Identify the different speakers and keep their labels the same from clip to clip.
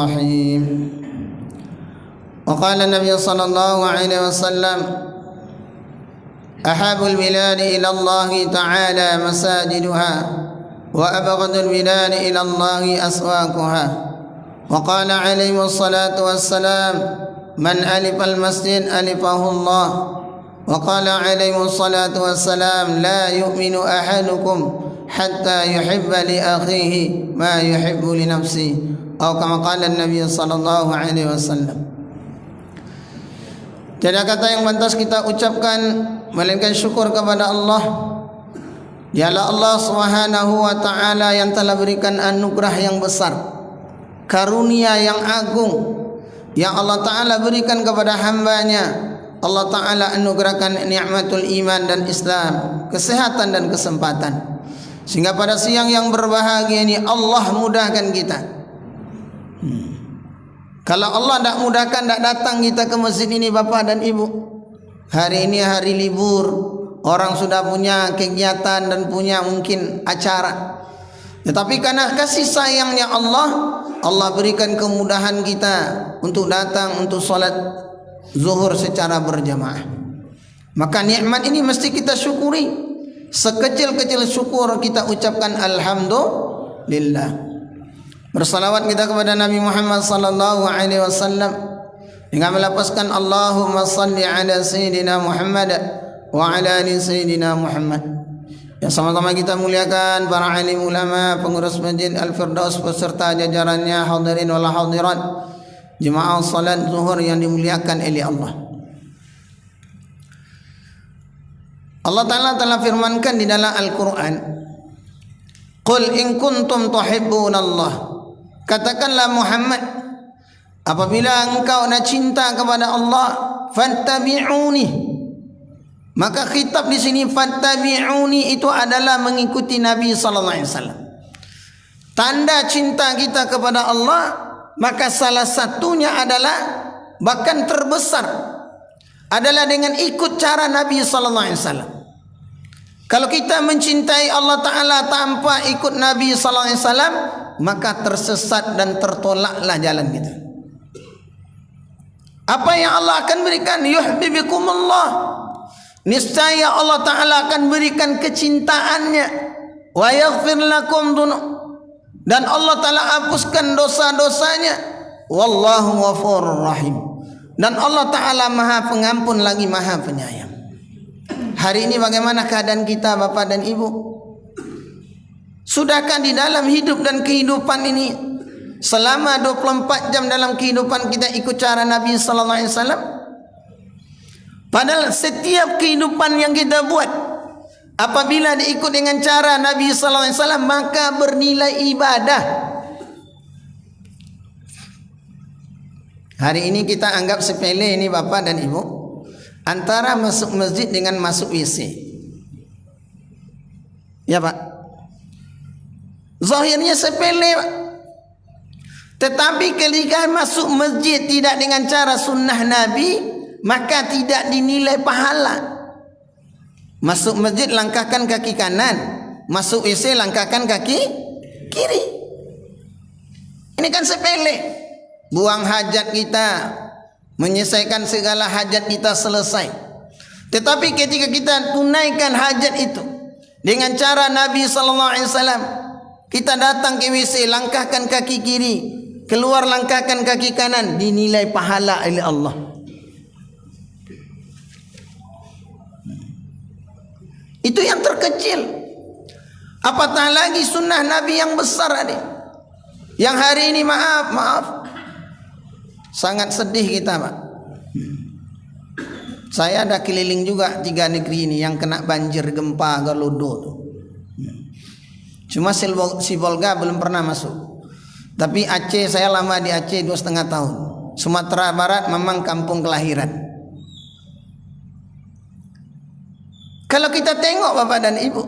Speaker 1: الرحيم. وقال النبي صلى الله عليه وسلم: أحب البلاد إلى الله تعالى مساجدها وأبغض البلاد إلى الله أسواقها. وقال عليه الصلاة والسلام: من ألف المسجد ألفه الله. وقال عليه الصلاة والسلام: لا يؤمن أحدكم حتى يحب لأخيه ما يحب لنفسه. أو كما قال النبي صلى الله عليه وسلم. Tiada kata yang pantas kita ucapkan melainkan syukur kepada Allah. Dialah Allah Subhanahu wa taala yang telah berikan anugerah yang besar, karunia yang agung yang Allah taala berikan kepada hamba-Nya. Allah taala anugerahkan nikmatul iman dan Islam, kesehatan dan kesempatan, sehingga pada siang yang berbahagia ini Allah mudahkan kita. Kalau Allah tidak mudahkan, tidak datang kita ke masjid ini Bapak dan Ibu. Hari ini hari libur, orang sudah punya kegiatan dan punya mungkin acara. Tetapi karena kasih sayangnya Allah, Allah berikan kemudahan kita untuk datang untuk salat zuhur secara berjamaah. Maka nikmat ini mesti kita syukuri. Sekecil-kecil syukur kita ucapkan alhamdulillah. Bersalawat kita kepada Nabi Muhammad sallallahu alaihi wasallam dengan melafazkan Allahumma salli ala sayyidina Muhammad wa ala ali sayyidina Muhammad. Yang sama-sama kita muliakan para alim ulama, pengurus Masjid Al-Firdaus beserta jajarannya, hadirin wal hadirat, jemaah salat zuhur yang dimuliakan oleh Allah. Allah Ta'ala telah firmankan di dalam Al-Quran, Qul in kuntum tuhibbunallah. Katakanlah Muhammad, apabila engkau nak cinta kepada Allah, fattabi'uni. Maka khitab di sini fattabi'uni itu adalah mengikuti Nabi sallallahu alaihi wasallam. Tanda cinta kita kepada Allah, maka salah satunya adalah, bahkan terbesar, adalah dengan ikut cara Nabi sallallahu alaihi wasallam. Kalau kita mencintai Allah Ta'ala tanpa ikut Nabi sallallahu alaihi wasallam, maka tersesat dan tertolaklah jalan kita. Apa yang Allah akan berikan? Yuhibbukumullah. Niscaya Allah Ta'ala akan berikan kecintaannya. Wa yaghfir lakum dunub. Dan Allah Ta'ala hapuskan dosa-dosanya. Wallahu ghafurur rahim. Dan Allah Ta'ala maha pengampun lagi maha penyayang. Hari ini bagaimana keadaan kita Bapak dan Ibu? Sudahkah di dalam hidup dan kehidupan ini selama 24 jam dalam kehidupan kita ikut cara Nabi sallallahu alaihi wasallam? Padahal setiap kehidupan yang kita buat apabila diikut dengan cara Nabi sallallahu alaihi wasallam maka bernilai ibadah. Hari ini kita anggap sepele ini Bapak dan Ibu, antara masuk masjid dengan masuk WC. Ya Pak, zahirnya sepele, tetapi ketika masuk masjid tidak dengan cara sunnah Nabi, maka tidak dinilai pahala. Masuk masjid langkahkan kaki kanan, masuk WC langkahkan kaki kiri. Ini kan sepele. Buang hajat kita, menyelesaikan segala hajat kita selesai. Tetapi ketika kita tunaikan hajat itu dengan cara Nabi sallallahu alaihi wasallam, kita datang ke WC, langkahkan kaki kiri, keluar langkahkan kaki kanan, dinilai pahala oleh Allah. Itu yang terkecil. Apatah lagi sunnah Nabi yang besar ini. Yang hari ini maaf, sangat sedih kita Pak. Saya ada keliling juga 3 negeri ini yang kena banjir, gempa, gelodo tuh. Cuma Sibolga belum pernah masuk. Tapi Aceh, saya lama di Aceh 2,5 tahun. Sumatera Barat memang kampung kelahiran. Kalau kita tengok Bapak dan Ibu,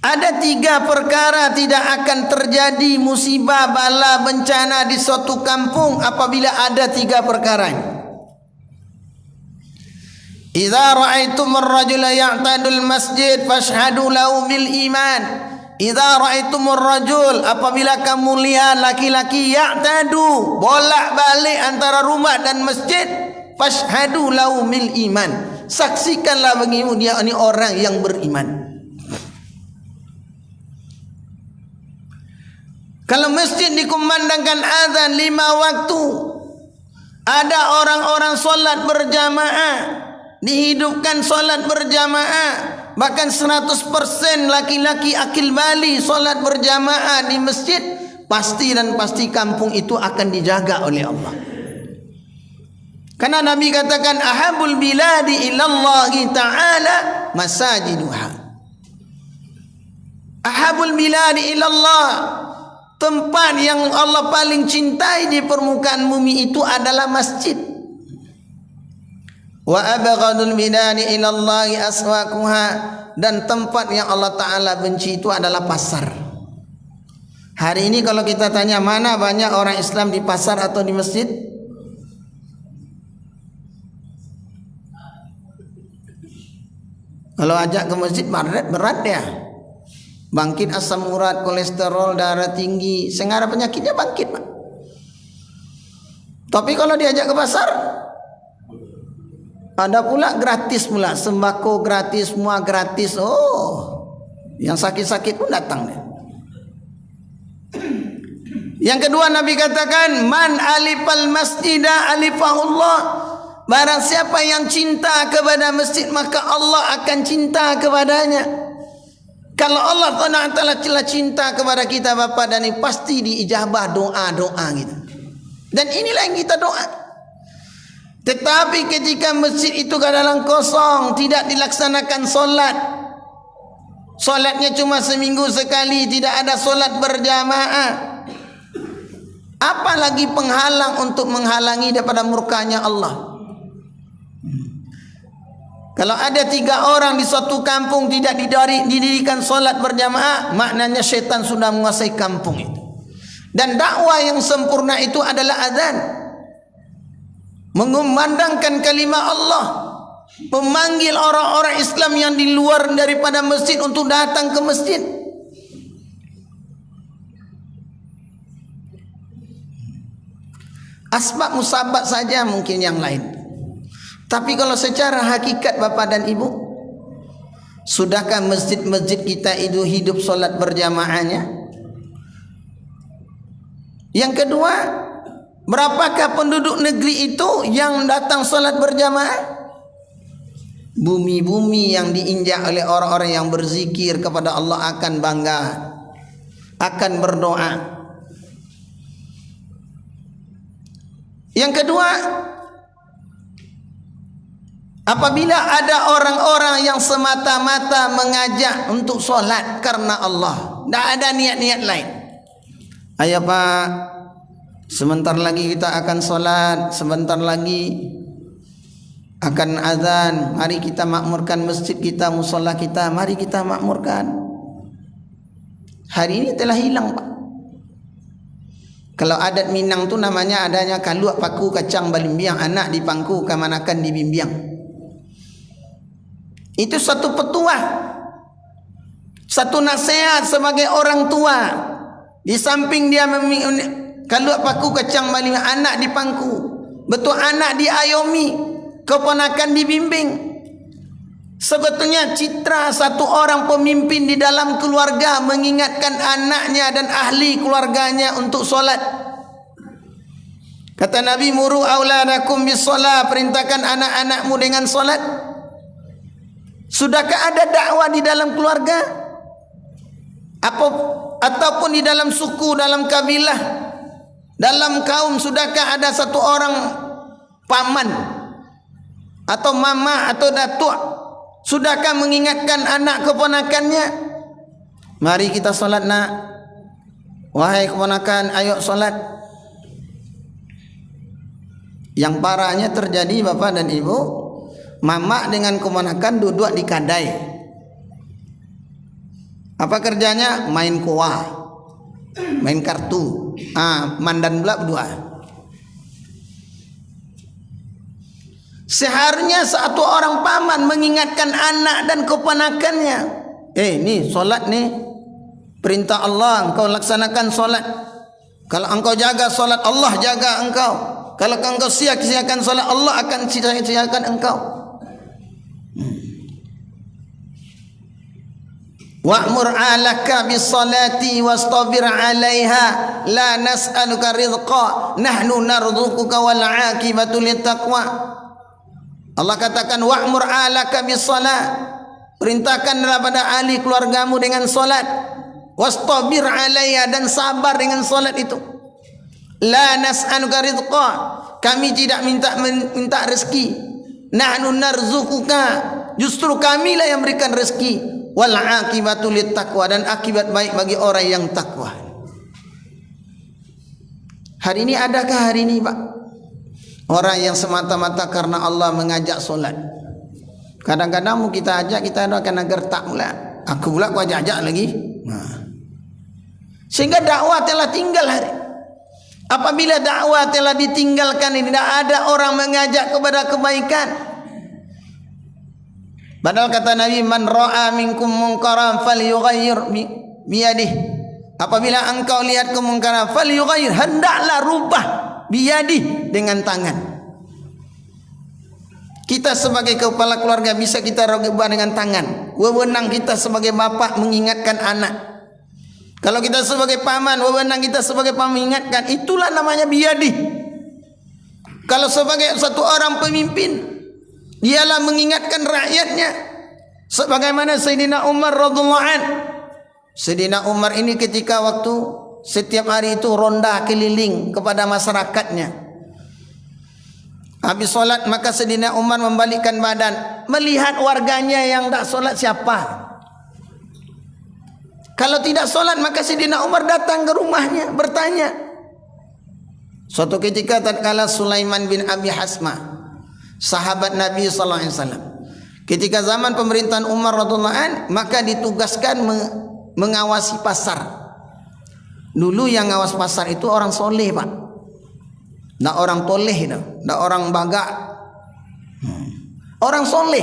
Speaker 1: ada 3 perkara tidak akan terjadi musibah, bala, bencana di suatu kampung apabila ada 3 perkara ini. Idza ra'aitumur rajula ya'tadul masjid fashhadu lahu bil iman. idza ra'aitumur rajul, apabila kamu lihat laki-laki ya'tadu, bolak-balik antara rumah dan masjid, fashhadu lahu bil iman, saksikanlah bagimu dia ini orang yang beriman. Kalau masjid dikumandangkan azan 5 waktu, ada orang-orang solat berjamaah, dihidupkan solat berjamaah, bahkan 100% laki-laki akil bali solat berjamaah di masjid, pasti dan pasti kampung itu akan dijaga oleh Allah. Karena Nabi katakan ahabul biladi ilallahi ta'ala masajiduha. Ahabul biladi ilallah, tempat yang Allah paling cintai di permukaan bumi itu adalah masjid. Wa abghadul biladi ilallahi aswaquha, dan tempat yang Allah Ta'ala benci itu adalah pasar. Hari ini kalau kita tanya mana banyak orang Islam di pasar atau di masjid? Kalau ajak ke masjid berat ya. Bangkit asam urat, kolesterol, darah tinggi, segala penyakitnya bangkit, Pak. Tapi kalau diajak ke pasar, ada pula gratis pula, sembako gratis, semua gratis. Oh, yang sakit-sakit pun datang deh. Yang kedua Nabi katakan, man alifal masjidah alifahullah. Barang siapa yang cinta kepada masjid, maka Allah akan cinta kepadanya. Kalau Allah Ta'ala cinta kepada kita Bapak dan Ibu, pasti diijabah doa-doa kita. Dan inilah yang kita doa. Tetapi ketika masjid itu keadaan kosong, tidak dilaksanakan solat, solatnya cuma seminggu sekali, tidak ada solat berjamaah, apalagi penghalang untuk menghalangi daripada murkanya Allah. Kalau ada 3 orang di suatu kampung tidak didirikan solat berjamaah, maknanya syaitan sudah menguasai kampung itu. Dan dakwah yang sempurna itu adalah azan, mengumandangkan kalimat Allah, memanggil orang-orang Islam yang di luar daripada masjid untuk datang ke masjid. Asbab musabab saja mungkin yang lain. Tapi kalau secara hakikat Bapak dan Ibu, sudahkah masjid-masjid kita itu hidup solat berjamaahnya? Yang kedua, berapakah penduduk negeri itu yang datang solat berjamaah? Bumi-bumi yang diinjak oleh orang-orang yang berzikir kepada Allah akan bangga, akan berdoa. Yang kedua, apabila ada orang-orang yang semata-mata mengajak untuk solat karena Allah, tidak ada niat-niat lain. Ayo Pak, sebentar lagi kita akan solat, sebentar lagi akan azan, mari kita makmurkan masjid kita, musola kita, mari kita makmurkan. Hari ini telah hilang Pak. Kalau adat Minang tu namanya adanya kaluak paku kacang balimbiang, anak dipangku kamanakan dibimbiang. Itu satu petuah, satu nasihat sebagai orang tua. Di samping dia kaluak paku kacang balimbiang, anak dipangku, betul anak diayomi, keponakan dibimbing. Sebetulnya citra satu orang pemimpin di dalam keluarga mengingatkan anaknya dan ahli keluarganya untuk solat. Kata Nabi, muru auladakum bis solat, perintahkan anak-anakmu dengan solat. Sudahkah ada dakwah di dalam keluarga? Ataupun di dalam suku, dalam kabilah, dalam kaum, sudahkah ada satu orang paman atau mama atau datuk, sudahkah mengingatkan anak keponakannya? Mari kita solat nak, wahai keponakan, ayo solat. Yang parahnya terjadi Bapak dan Ibu, mama dengan keponakan duduk di kadai. Apa kerjanya? Main kuah, main kartu, mandan pula berdua. Seharusnya satu orang paman mengingatkan anak dan keponakannya, nih solat nih, perintah Allah, engkau laksanakan solat. Kalau engkau jaga solat, Allah jaga engkau. Kalau engkau sia-siakan solat, Allah akan sia-siakan engkau. Wa'mur 'alaka bis-salati wastabir 'alaiha la nas'aluka rizqa nahnu narzuquka wal 'aqibatu littaqwa. Allah katakan wa'mur 'alaka bis-salat, perintahkanlah pada ahli keluargamu dengan solat. Wastabir 'alaiha, dan sabar dengan solat itu. La nas'aluka rizqa, kami tidak minta rezeki. Nahnu narzuquka, justru kamilah yang berikan rezeki. Wal aqibatu littaqwa, dan akibat baik bagi orang yang takwa. Hari ini adakah hari ini, Pak, orang yang semata-mata karena Allah mengajak solat? Kadang-kadang mau kita ajak, kita akan agar tak pula. Aku pula aku ajak lagi. Sehingga dakwah telah tinggal hari. Apabila dakwah telah ditinggalkan, tidak ada orang mengajak kepada kebaikan. Padahal kata Nabi, man ra'a minkum munkaran falyughayyir biyadihi. Apabila engkau lihat kemungkaran, falyughayyir, hendaklah rubah biyadihi, dengan tangan. Kita sebagai kepala keluarga bisa kita rubah dengan tangan. Wewenang kita sebagai bapak mengingatkan anak. Kalau kita sebagai paman, wewenang kita sebagai paman mengingatkan. Itulah namanya biyadihi. Kalau sebagai satu orang pemimpin, dialah mengingatkan rakyatnya. Sebagaimana Sayyidina Umar radhiyallahu anhu. Sayyidina Umar ini ketika waktu setiap hari itu ronda keliling kepada masyarakatnya. Habis solat maka Sayyidina Umar membalikkan badan, melihat warganya yang tak solat siapa. Kalau tidak solat maka Sayyidina Umar datang ke rumahnya bertanya. Suatu ketika tatkala Sulaiman bin Abi Hasma, sahabat Nabi sallallahu alaihi wasallam, ketika zaman pemerintahan Umar radhiyallahu anhu, maka ditugaskan mengawasi pasar. Dulu yang ngawas pasar itu orang soleh, Pak. Ndak orang toleh, ndak orang bagak. Orang soleh.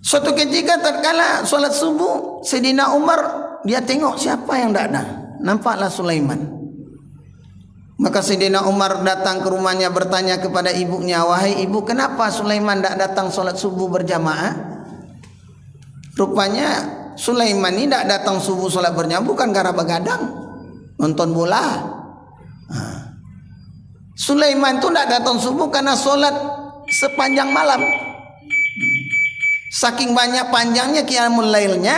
Speaker 1: Suatu ketika tatkala salat subuh, Sayyidina Umar dia tengok siapa yang ndak ada. Nampaklah Sulaiman. Maka Sayyidina Umar datang ke rumahnya bertanya kepada ibunya, wahai ibu, kenapa Sulaiman tidak datang solat subuh berjamaah? Rupanya Sulaiman ini tidak datang subuh solat berjamaah bukan karena begadang nonton bola. Sulaiman itu tidak datang subuh karena solat sepanjang malam. Saking banyak panjangnya qiyamul lailnya,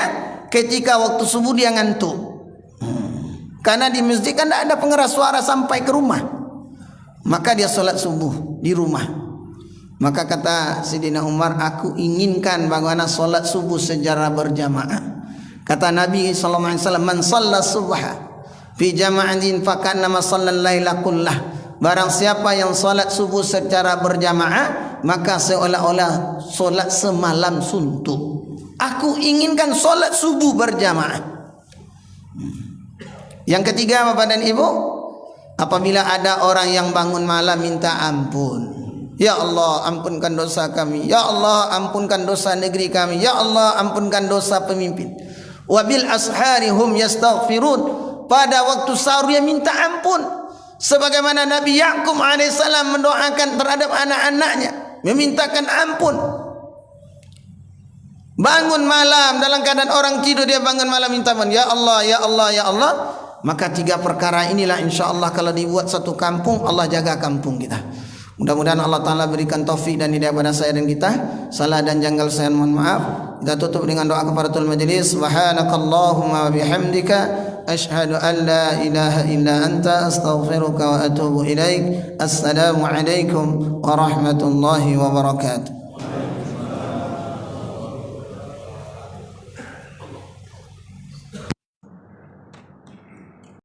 Speaker 1: ketika waktu subuh dia ngantuk. Karena di masjid kan tidak ada pengeras suara sampai ke rumah. Maka dia solat subuh di rumah. Maka kata Sayyidina Umar, aku inginkan bagaimana solat subuh secara berjamaah. Kata Nabi SAW, man shalla subha fi jama'atin fakannama shallal laila kullah. Barang siapa yang solat subuh secara berjamaah, maka seolah-olah solat semalam suntuk. Aku inginkan solat subuh berjamaah. Yang ketiga, Bapak dan Ibu, apabila ada orang yang bangun malam minta ampun, ya Allah ampunkan dosa kami, ya Allah ampunkan dosa negeri kami, ya Allah ampunkan dosa pemimpin. Wabil ashari hum yastaghfirun, pada waktu sahur dia minta ampun. Sebagaimana Nabi Ya'qub alaihissalam mendoakan terhadap anak-anaknya, memintakan ampun. Bangun malam dalam keadaan orang tidur, dia bangun malam minta ampun, ya Allah, ya Allah, ya Allah. Maka tiga perkara inilah insyaAllah kalau dibuat satu kampung, Allah jaga kampung kita. Mudah-mudahan Allah Ta'ala berikan taufik dan hidayah pada saya dan kita. Salah dan janggal saya mohon maaf. Kita tutup dengan doa kafaratul majlis. Subhanakallahumma wa bihamdika asyhadu an la ilaha illa anta astaghfiruka wa atubu ilaik. Assalamualaikum warahmatullahi wabarakatuh.